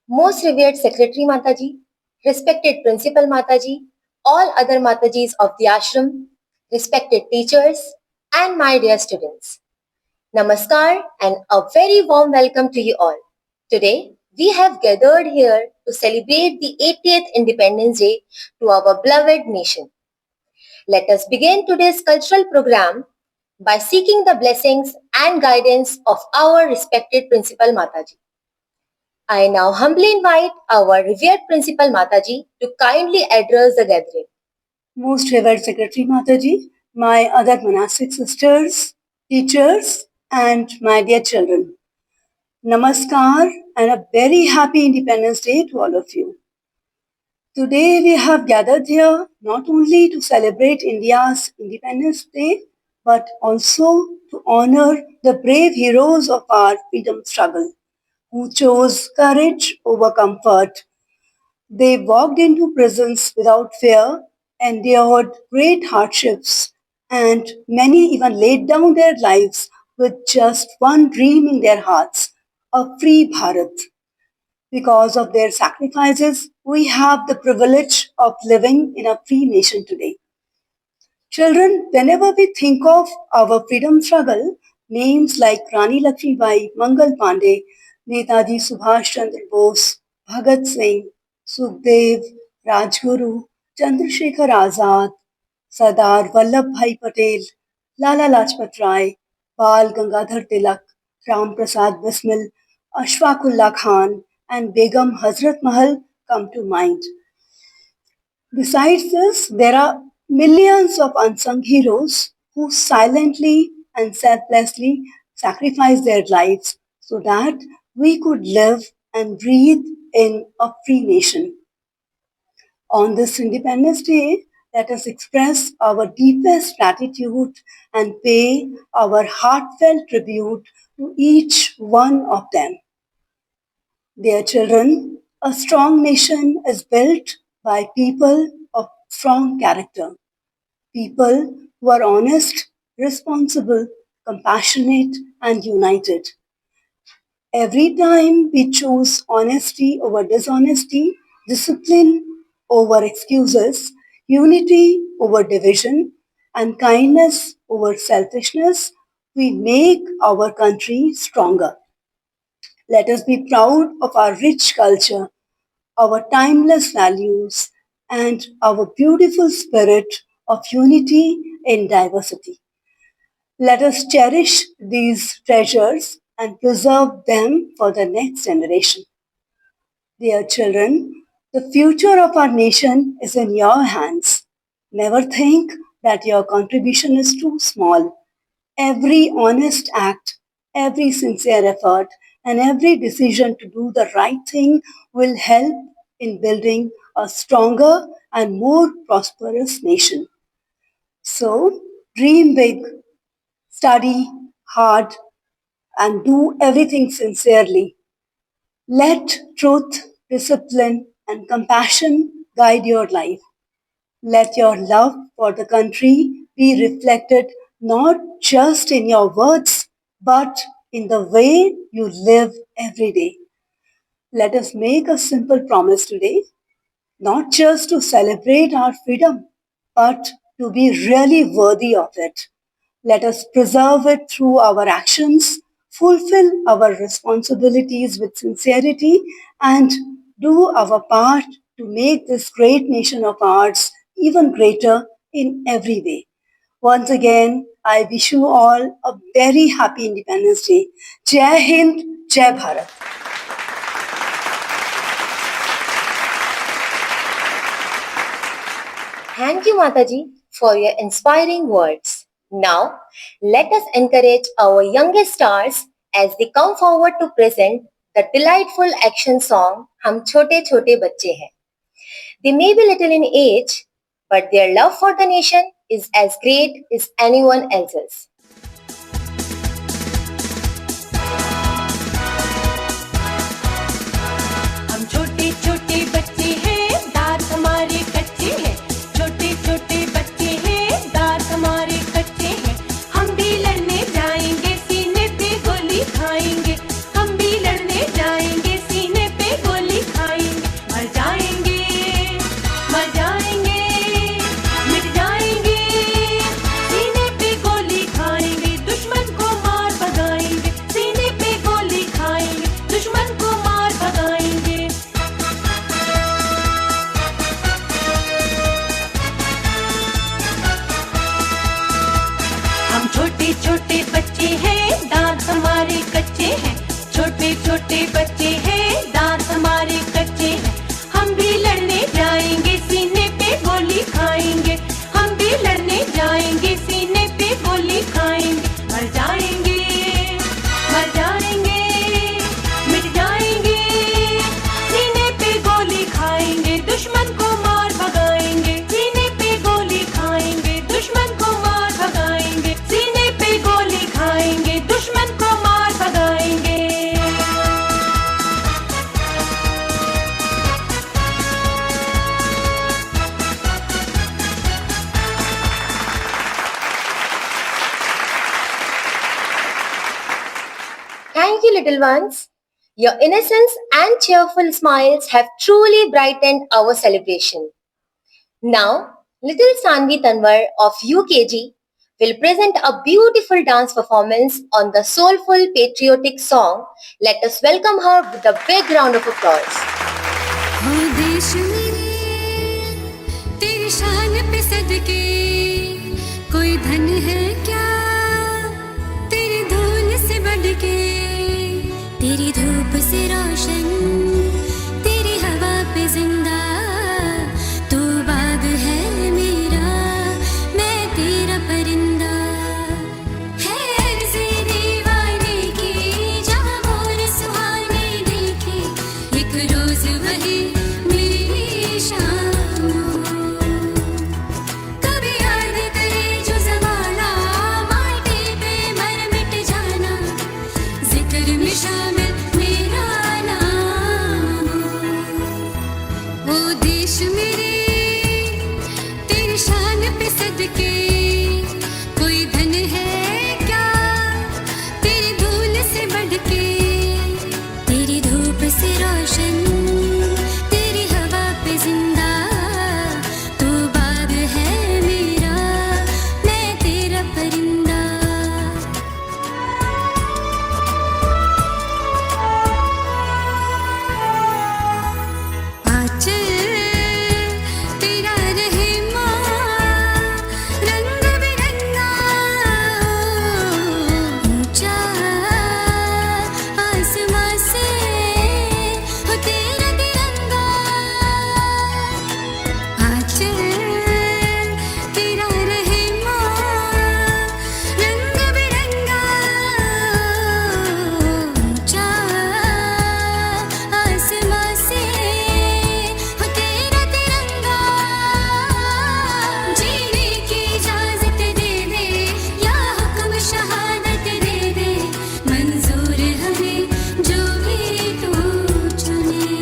Most revered Secretary Mataji, respected Principal Mataji, all other Matajis of the ashram, respected teachers, and my dear students. Namaskar and a very warm welcome to you all. Today, we have gathered here to celebrate the 80th Independence Day to our beloved nation. Let us begin today's cultural program by seeking the blessings and guidance of our respected Principal Mataji. I now humbly invite our revered Principal Mataji to kindly address the gathering. Most revered Secretary Mataji, my other monastic sisters, teachers, and my dear children. Namaskar and a very happy Independence Day to all of you. Today we have gathered here not only to celebrate India's Independence Day, but also to honor the brave heroes of our freedom struggle who chose courage over comfort. They walked into prisons without fear, endured great hardships, and many even laid down their lives with just one dream in their hearts, a free Bharat. Because of their sacrifices, we have the privilege of living in a free nation today. Children, whenever we think of our freedom struggle, names like Rani Lakshmibai, Mangal Pandey, Netaji Subhash Chandra Bose, Bhagat Singh, Sukhdev, Rajguru, Chandrasekhar Azad, Sardar Vallabhbhai Patel, Lala Lajpat Rai, Bal Gangadhar Tilak, Ram Prasad Bismil, Ashfaqullah Khan, and Begum Hazrat Mahal come to mind. Besides this, there are millions of unsung heroes who silently and selflessly sacrificed their lives so that we could live and breathe in a free nation. On this Independence Day, let us express our deepest gratitude and pay our heartfelt tribute to each one of them. Dear children, a strong nation is built by people of strong character, people who are honest, responsible, compassionate, and united. Every time we choose honesty over dishonesty, discipline over excuses, unity over division, and kindness over selfishness, we make our country stronger. Let us be proud of our rich culture, our timeless values, and our beautiful spirit of unity in diversity. Let us cherish these treasures and preserve them for the next generation. Dear children, the future of our nation is in your hands. Never think that your contribution is too small. Every honest act, every sincere effort, and every decision to do the right thing will help in building a stronger and more prosperous nation. So, dream big, study hard, and do everything sincerely. Let truth, discipline, and compassion guide your life. Let your love for the country be reflected not just in your words, but in the way you live every day. Let us make a simple promise today, not just to celebrate our freedom, but to be really worthy of it. Let us preserve it through our actions, fulfill our responsibilities with sincerity, and do our part to make this great nation of ours even greater in every way. Once again, I wish you all a very happy Independence Day. Jai Hind, Jai Bharat. Thank you, Mataji, for your inspiring words. Now, let us encourage our youngest stars as they come forward to present the delightful action song Hum Chote Chote Bacche Hain. They may be little in age, but their love for the nation is as great as anyone else's. हम छोटे छोटे बच्चे हैं, दांत हमारे कच्चे हैं। छोटे छोटे बच्चे हैं, दांत हमारे कच्चे हैं। हम भी लड़ने जाएंगे, सीने पे गोली खाएंगे। Thank you, little ones. Your innocence and cheerful smiles have truly brightened our celebration. Now, little Sanvi Tanwar of UKG will present a beautiful dance performance on the soulful patriotic song. Let us welcome her with a big round of applause. हो देश मेरे तेरी शान पे सदके कोई धन है क्या तेरी धूल से बढ़ के तेरी धूप से रोशन तेरी हवा पे जिंदा तू बाग है मेरा मैं तेरा परिंदा है अर्ज़े दीवाने की जहाँ मोर सुहाने देखे एक रोज वही मेरी शाम कभी याद करे जो ज़माना माटी पे मर मिट जाना जिक्र में शामिल मेरा नाम ओ देश मेरे तेरी शान पे सदके कोई धन है क्या तेरी धूल से बढ़ के तेरी धूप से रोशन तेरी हवा पे जिंदा तू बाग है मेरा मैं तेरा परिंदा आंचल तेरा रहे माँ रंग बिरंगा ऊंचा आसमां से हो तेरा तिरंगा आंचल तेरा रहे माँ रंग बिरंगा ऊंचा आसमां से हो तेरा तिरंगा जीने की इजाजत दे दे या हुक्म शहादत दे दे मंजूर हमें जो भी तू चुने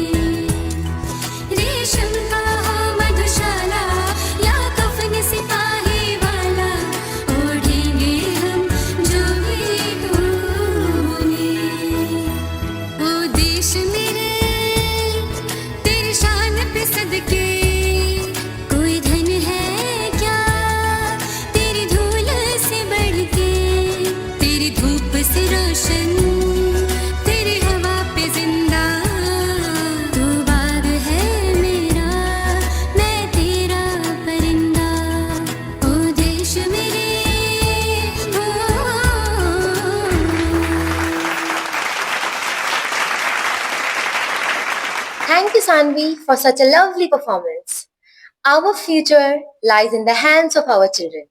रेशम का हो मधुशाला या कफन सिपाही वाला ओढ़ेंगे हम जो भी तूने ओ देश मेरे तेरी शान पे सदके कोई धन है क्या तेरी धूल से बढ़ के तेरी धूप से रोशन तेरी हवा पे जिंदा तू बाग है मेरा मैं तेरा परिंदा ओ देश मेरे Thank you, Sanvi, for such a lovely performance. Our future lies in the hands of our children.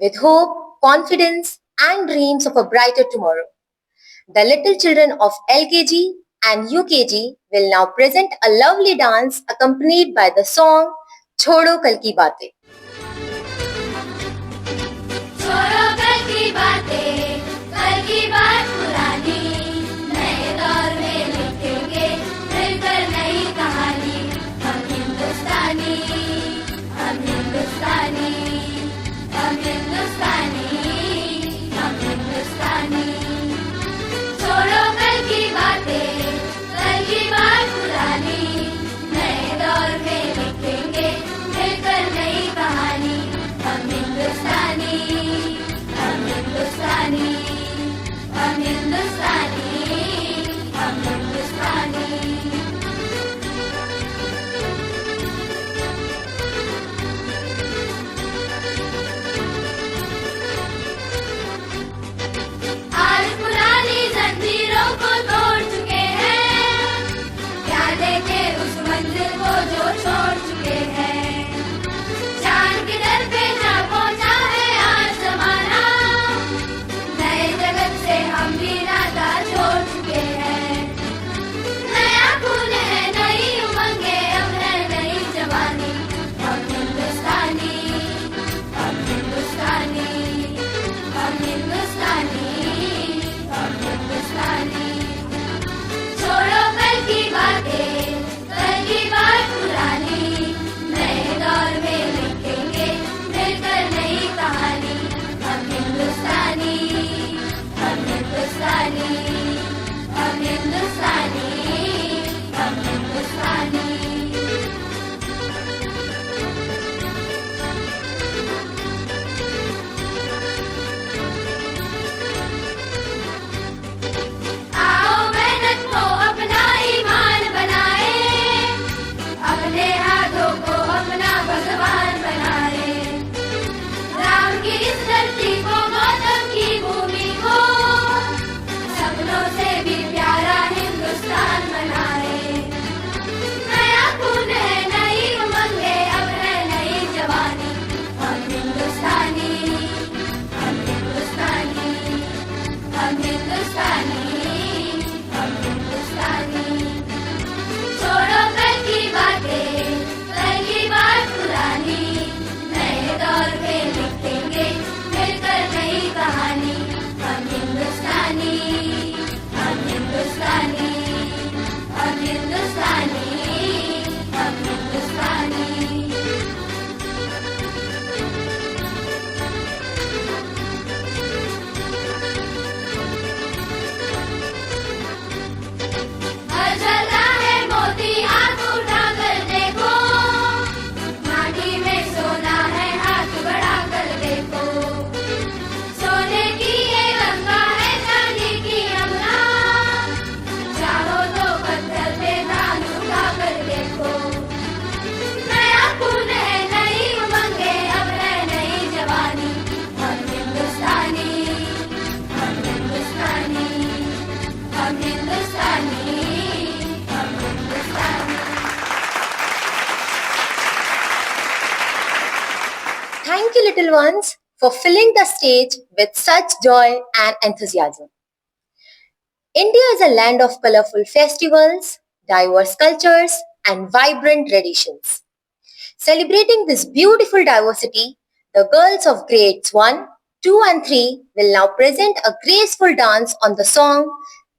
With hope, confidence, and dreams of a brighter tomorrow, the little children of LKG and UKG will now present a lovely dance accompanied by the song Chodo Kal Ki Baatein. छोड़ो कल की बातें कल की बात पुरानी नए दौर में लिखेंगे मिलकर नई कहानी हम हिंदुस्तानी हम हिंदुस्तानी हम हिंदुस्तानी हम हिंदुस्तानी छोड़ो कल की बातें कल की बात पुरानी नए दौर में लिखेंगे मिलकर नई little ones, for filling the stage with such joy and enthusiasm. India is a land of colorful festivals, diverse cultures, and vibrant traditions. Celebrating this beautiful diversity, the girls of grades 1, 2, and 3 will now present a graceful dance on the song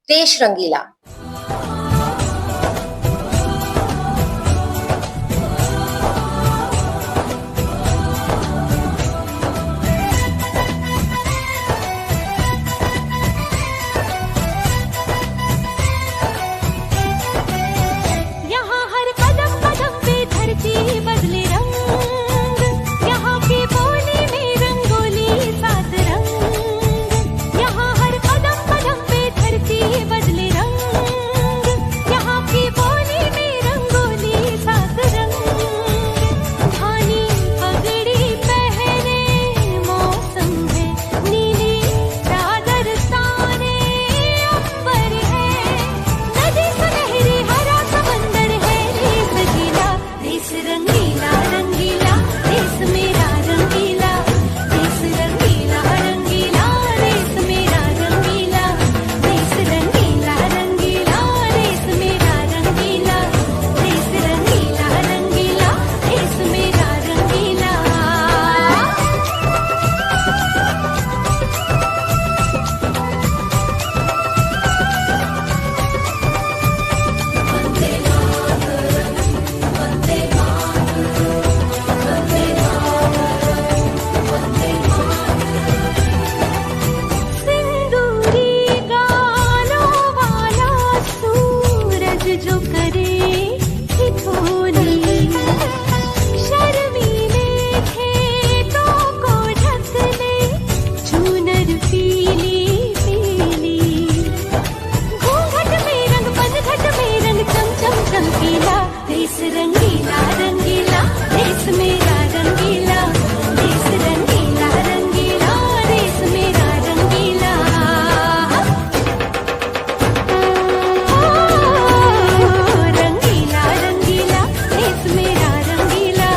Desh Rangila. यहाँ हर कदम कदम पे धरती बदले रंग, यहाँ की बोली में रंगोली सात रंग। यहाँ हर कदम कदम पे धरती बदले रंग, यहाँ की बोली में रंगोली सात रंग। धानी पगड़ी पहने मौसम है, नीली चादर ताने अंबर है, नदी सुनहरी हरा समंदर है, देश गीला देश रंगीला रंगीला, देश मेरा रंगीला, देश रंगीला रंगीला, देश मेरा रंगीला, देश रंगीला रंगीला, देश मेरा रंगीला, देश रंगीला रंगीला, देश मेरा रंगीला। सिंदूरी गालों वाला सूरज जो करे ठिठोली, शर्मीले खेतों को ढक ले चूनर पीली पीली। घूंघट में रंग पनघट में रंग चम चम चमकीला, देश रंगीला रंगीला, देश मेरा रंगीला, देश रंगीला रंगीला, देश मेरा रंगीला। रंगीला रंगीला, देश मेरा रंगीला,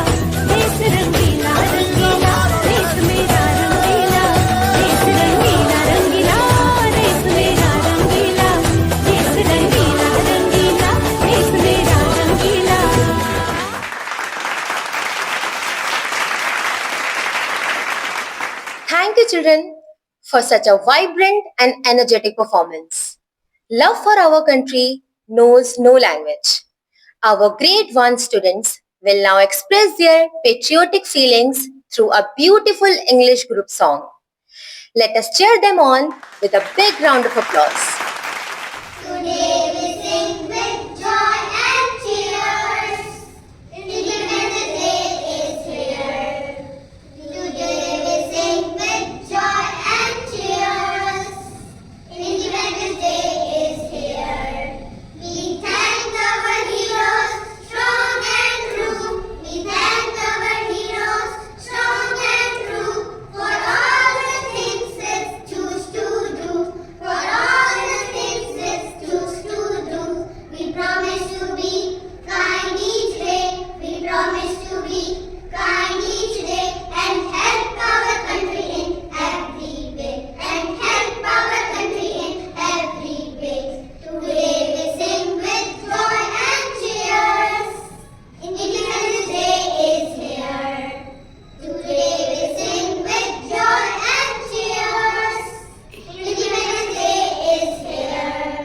देश रंगीला रंगीला, देश मेरा रंगीला, देश रंगीला रंगीला, देश मेरा रंगीला, देश रंगीला रंगीला, देश मेरा रंगीला। Thank you, children, for such a vibrant and energetic performance. Love for our country knows no language. Our grade 1 students will now express their patriotic feelings through a beautiful English group song. Let us cheer them on with a big round of applause. Today we sing with joy and cheers. Independence Day is here. Today we sing with joy and cheers. Independence Day is here. We thank our heroes, strong and true. We thank our heroes, strong and true, for all the things they choose to do. For all the things they choose to do. We promise to be kind each day. We promise to be kind each day and help our country in every way. And help our country in every way. Today we sing with joy and cheers. Independence Day is here. Today we sing with joy and cheers. Independence Day is here.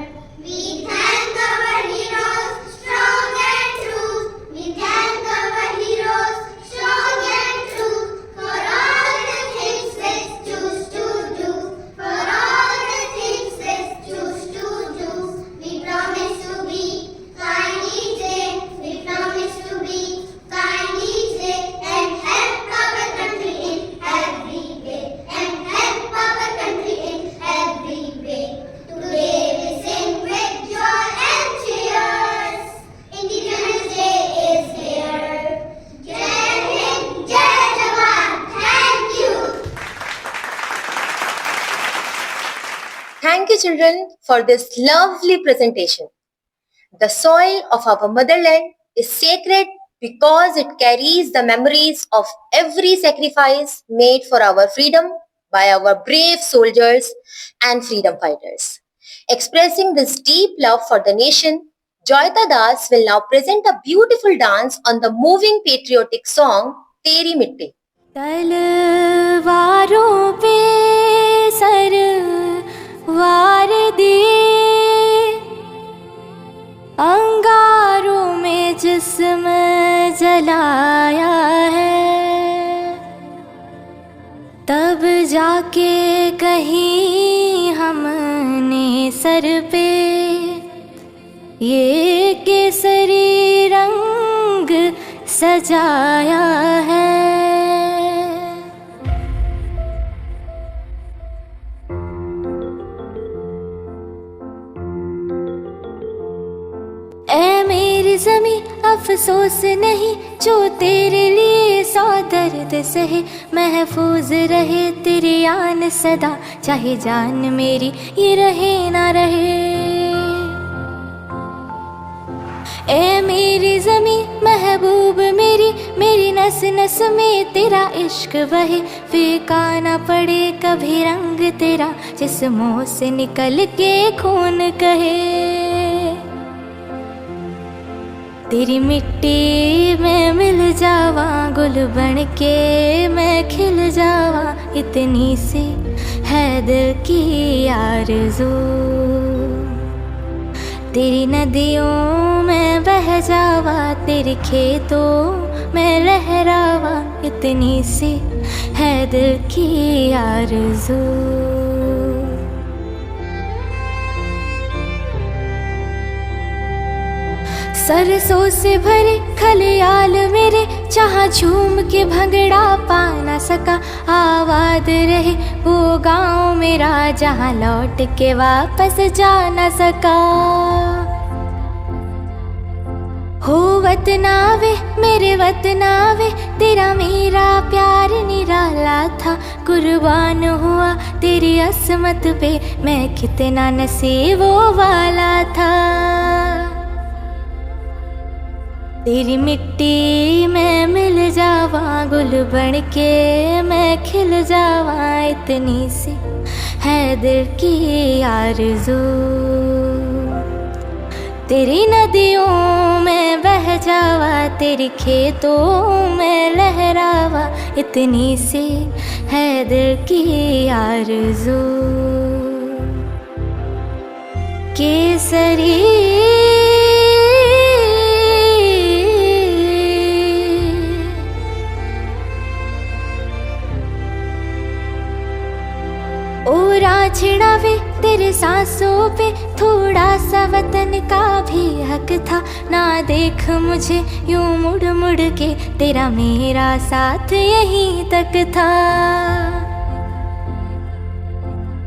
We thank our heroes, strong and true. We thank our heroes, strong and true, for all the things they choose to do. For all the things they choose to do. We promise to be kind each day. We promise to be kind each day and help our country in every way. And help our country in every way. Today we sing with joy and cheers. Independence Day is here. Jai Hind, Jai Jawan. Thank you. Thank you, children, for this lovely presentation. The soil of our motherland is sacred because it carries the memories of every sacrifice made for our freedom by our brave soldiers and freedom fighters. Expressing this deep love for the nation, Joyita Das will now present a beautiful dance on the moving patriotic song Teri Mitti. तलवारों पे sir वार दिए, अंगारों में जिस्म जलाया है, तब जाके कहीं हमने सर पे ये केसरी रंग सजाया है। ऐ मेरी ज़मीं अफसोस नहीं जो तेरे लिए सौ दर्द सहे, महफूज रहे तेरी आन सदा, चाहे जान मेरी ये रहे ना रहे। ऐ मेरी ज़मीं महबूब मेरी, मेरी नस नस में तेरा इश्क बहे, फीका ना पड़े कभी रंग तेरा, जिस्मों से निकल के खून कहे। तेरी मिट्टी में मिल जावा, गुल बन के मैं खिल जावा, इतनी सी है दिल की आरज़ू। तेरी नदियों में बह जावा, तेरे खेतों में लहरावा, इतनी सी है दिल की आरज़ू। सरसों से भरे खलियाल मेरे, जहाँ झूम के भंगड़ा पा ना सका, आबाद रहे वो गाँव मेरा, जहाँ लौट के वापस जा ना सका। हो वतनावे मेरे वतनावे, तेरा मेरा प्यार निराला था, कुर्बान हुआ तेरी असमत पे, मैं कितना नसीबों वाला था। तेरी मिट्टी में मिल जावा, गुल बन के मैं खिल जावा, इतनी सी है दिल की आरज़ू। तेरी नदियों में बह जावा, तेरे खेतों में लहरावा, इतनी सी है दिल की आरज़ू। केसरी छिड़ावे तेरे सांसों पे, थोड़ा सा वतन का भी हक था, ना देख मुझे यूं मुड़ मुड़ के, तेरा मेरा साथ यहीं तक था।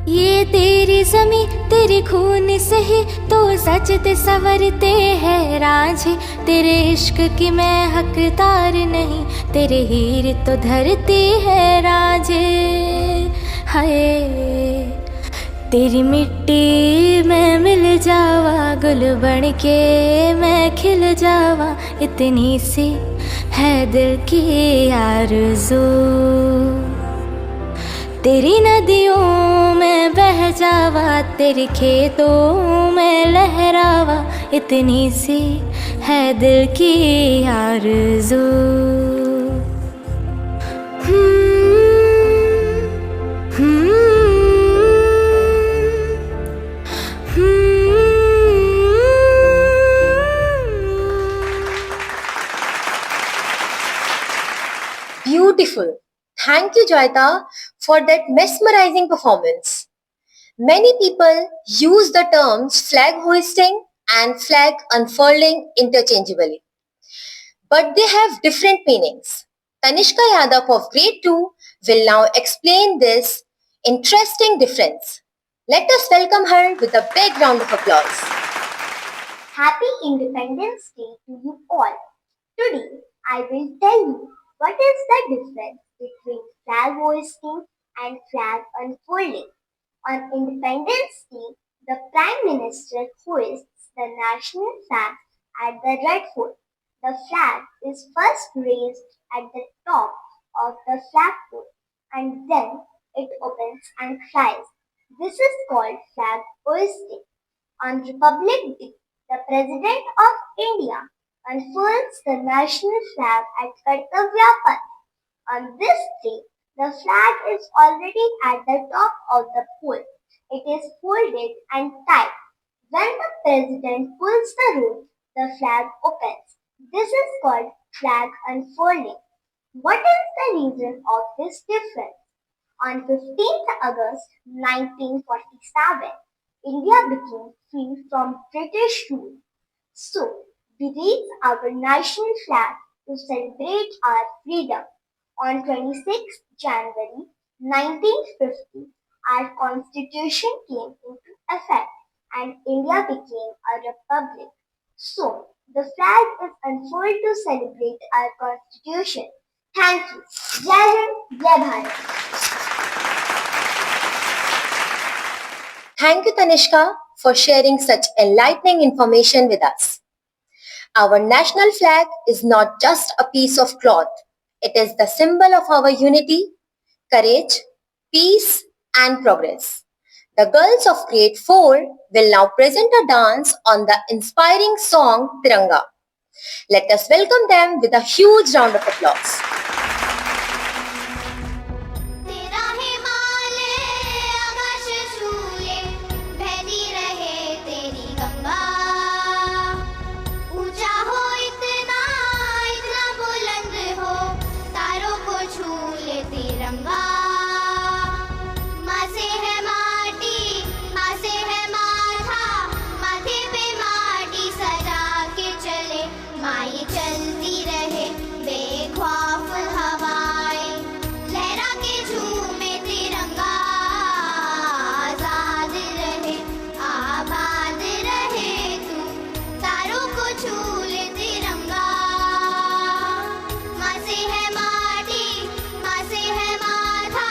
ये तेरी ज़मीं तेरे खून से ही तो सजते संवरते हैं रांझे, तेरे इश्क की मैं हकदार नहीं, तेरे हीर तो धरती है रांझे। हाय तेरी मिट्टी में मिल जावा, गुल बन के मैं खिल जावा, इतनी सी है दिल की आरज़ू। तेरी नदियों में बह जावा, तेरे खेतों में लहरावा, इतनी सी है दिल की आरज़ू। Beautiful. Thank you, Joyita, for that mesmerizing performance. Many people use the terms flag hoisting and flag unfurling interchangeably, but they have different meanings. Tanishka Yadav of Grade 2 will now explain this interesting difference. Let us welcome her with a big round of applause. Happy Independence Day to you all. Today, I will tell you what is the difference between flag hoisting and flag unfolding. On Independence Day, the Prime Minister hoists the national flag at the Red Fort. The flag is first raised at the top of the flagpole and then it opens and flies. This is called flag hoisting. On Republic Day, the President of India unfurls the national flag at Kartavya Path. On this day, the flag is already at the top of the pole. It is folded and tied. When the president pulls the rope, the flag opens. This is called flag unfolding. What is the reason of this difference? On 15th August 1947, India became free from British rule. So, we raise our national flag to celebrate our freedom. On 26th January 1950, our constitution came into effect and India became a republic. So, the flag is unfurled to celebrate our constitution. Thank you. Jai Hind, Jai Bharat. Thank you, Tanishka, for sharing such enlightening information with us. Our national flag is not just a piece of cloth, it is the symbol of our unity, courage, peace, and progress. The girls of grade 4 will now present a dance on the inspiring song Tiranga. Let us welcome them with a huge round of applause. तेरा हिमालय आकाश छूले बहती रहे तेरी गंगा ऊंचा हो इतना इतना बुलंद हो तारों को छूले तिरंगा माँ से है माटी माँ से है माथा माथे पे माटी सजा के चले माई चलती रहे बेख्वाफ हवाएं लहरा के झूमे तिरंगा आजाद रहे आबाद रहे तू तारों को छूले तिरंगा माँ से है माटी माँ से है माथा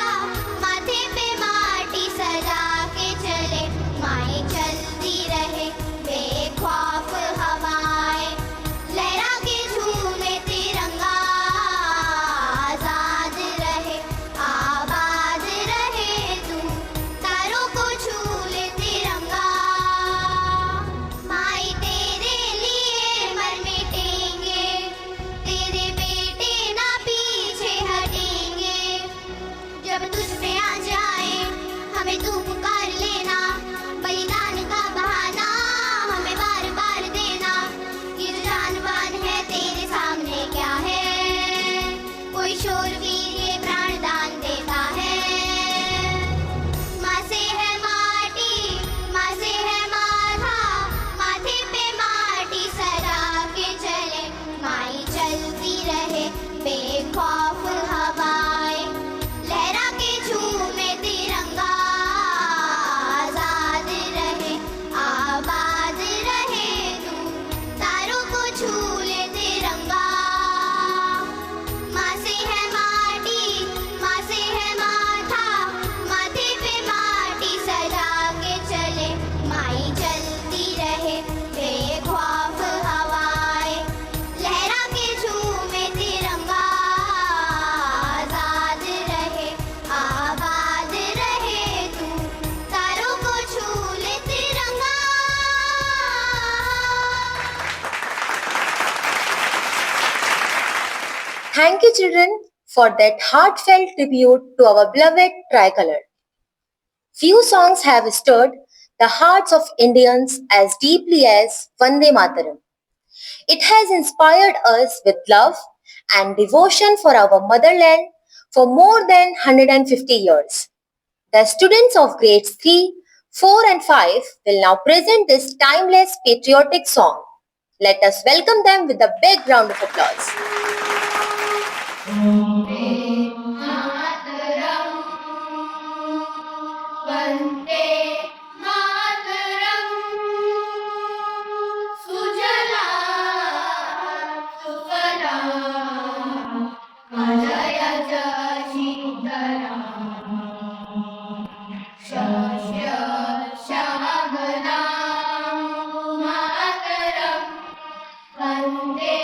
माथे पे माटी सजा के चले माई चलती रहे बेख्वाफ हवाएं लहरा के झूमे तिरंगा आजाद रहे आबाद रहे तू तारों को छूले तिरंगा माई तेरे लिए मर मिटेंगे तेरे बेटे ना पीछे हटेंगे जब तुझ पे आ जाए हमें तू पुकार लेना बलिदान का बहाना हमें बार बार देना ये जो जानवान है तेरे सामने क्या है कोई शूरवीर ये प्राण दान देता है माँ से है माटी माँ से है माथा माथे पे माटी सजा के चले माई चलती रहे बेखौफ हवाएं लहरा के झूमे तिरंगा आजाद रहे आबाद रहे तू तारों को छूले तिरंगा माँ से है माटी माँ से है माथा माथे पे माटी सजा के चले माई चलती रहे बेख्वाफ हवाएं लहरा के झूमे तिरंगा आजाद रहे आबाद रहे तू तारों को छूले तिरंगा Thank you, children, for that heartfelt tribute to our beloved tricolor. Few songs have stirred the hearts of Indians as deeply as Vande Mataram. It has inspired us with love and devotion for our motherland for more than 150 years. The students of grades 3, 4 and 5 will now present this timeless patriotic song. Let us welcome them with a big round of applause. Vande Mataram सुजला सुफला मलयज शीतला शस्य श्यामला मातरम् वन्दे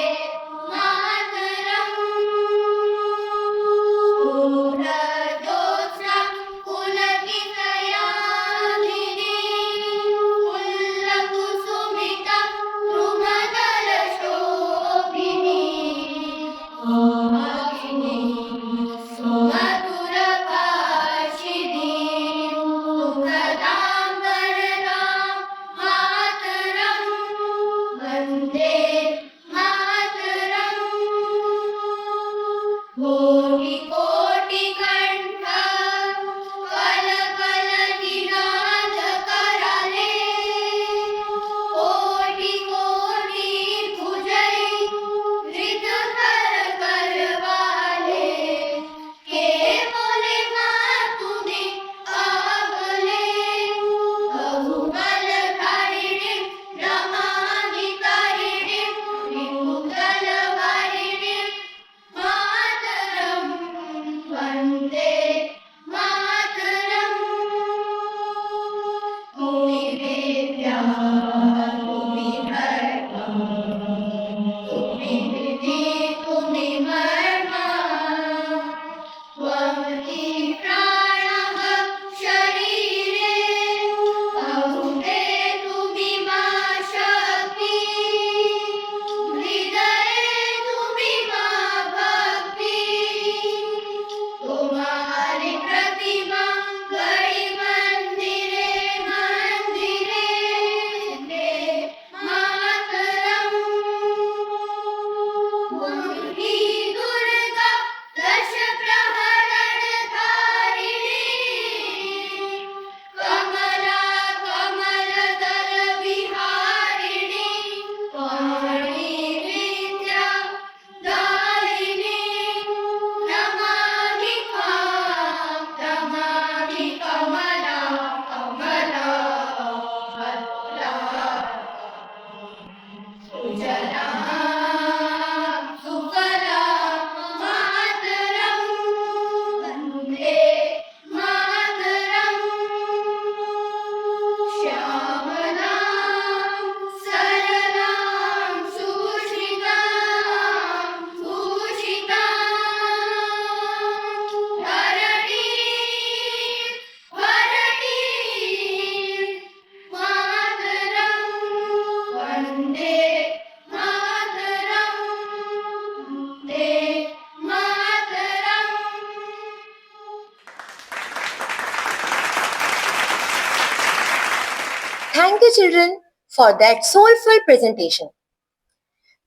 Thank you, children, for that soulful presentation.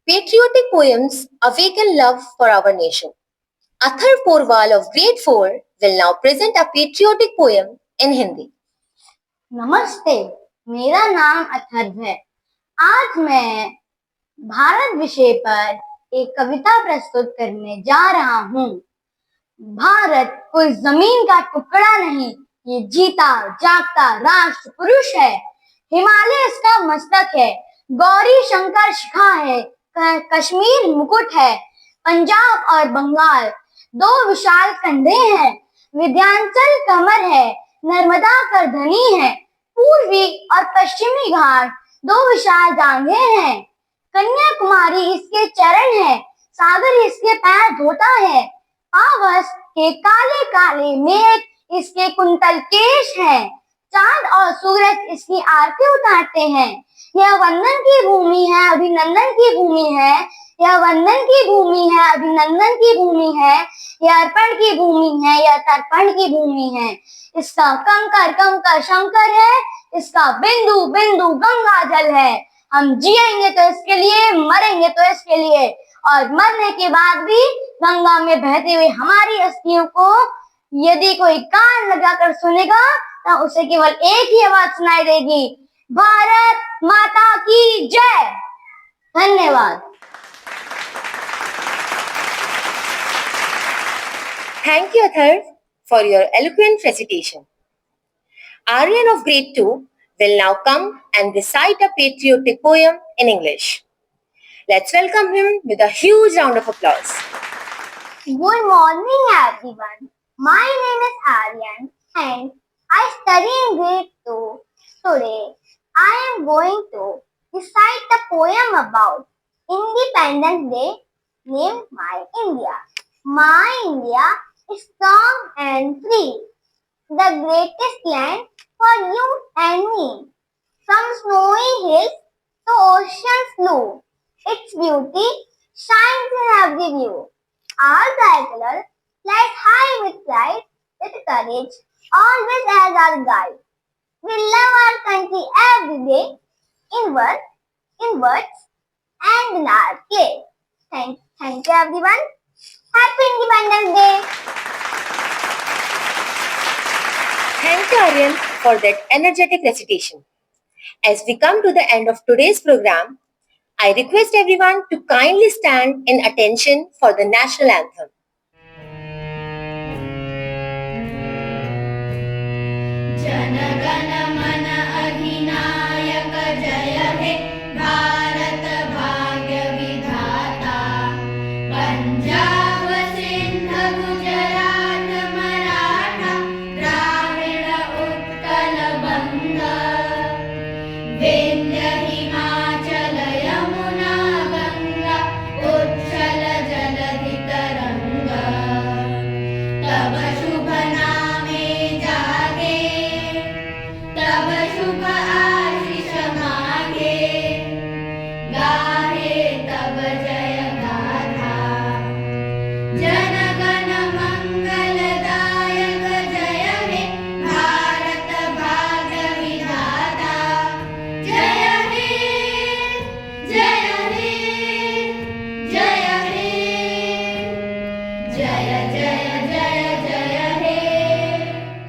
Patriotic poems awaken love for our nation. Athar Porwal of Grade 4 will now present a patriotic poem in Hindi. नमस्ते, मेरा नाम अथर्व है। आज मैं भारत विषय पर एक कविता प्रस्तुत करने जा रहा हूँ। भारत कोई जमीन का टुकड़ा नहीं, ये जीता जागता राष्ट्र पुरुष है। हिमालय इसका मस्तक है, गौरी शंकर शिखा है, कश्मीर मुकुट है, पंजाब और बंगाल दो विशाल कंधे हैं, विंध्याचल कमर है, नर्मदा करधनी है, पूर्वी और पश्चिमी घाट दो विशाल जांघें हैं, कन्याकुमारी इसके चरण है, सागर इसके पैर धोता है, पावस के काले काले मेघ इसके कुंतल केश हैं, चांद और सूरज इसकी आरती उतारते हैं। यह वंदन की भूमि है, अभिनंदन की भूमि है, यह वंदन की भूमि है, अभिनंदन की भूमि है, यह अर्पण की भूमि है, यह तर्पण की भूमि है। इसका कंकर कंकर शंकर है, इसका बिंदु बिंदु गंगा जल है। हम जिएंगे तो इसके लिए, मरेंगे तो इसके लिए, और मरने के बाद भी गंगा में बहती हुई हमारी अस्थियों को यदि कोई कान लगाकर सुनेगा तो उसे केवल एक ही आवाज सुनाई देगी, भारत माता की जय। धन्यवाद। Thank you, Athar, for your eloquent recitation. Aryan of Grade 2 will now come and recite a patriotic poem in English. Let's welcome him with a huge round of applause. Good morning, everyone. My name is Aryan and I study in grade 2. Today, I am going to recite a poem about Independence Day named My India. My India is strong and free, the greatest land for you and me. From snowy hills to ocean's blue, its beauty shines in every view. Our tricolor flies high with pride, with courage, always as our guide. We love our country every day, in words, and in our play. Thank you, everyone. Happy Independence Day. Thank you, Aryan, for that energetic recitation. As we come to the end of today's program, I request everyone to kindly stand in attention for the national anthem. Vindhya Himachal Yamuna Ganga उच्छल जलधि तरंगा तब शुभ नामे जागे तब शुभ आशीष मागे गाहे तब जय गाथा जन गण मंगलदायक जय हे भारत भाग्य विधाता जय हे जय हे जय हे जय जय जय जय हे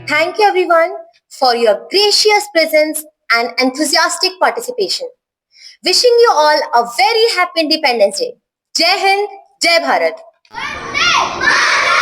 Thank you everyone for your gracious presence and enthusiastic participation. Wishing you all a very happy Independence Day. Jai Hind, Jai Bharat. Vande Mataram!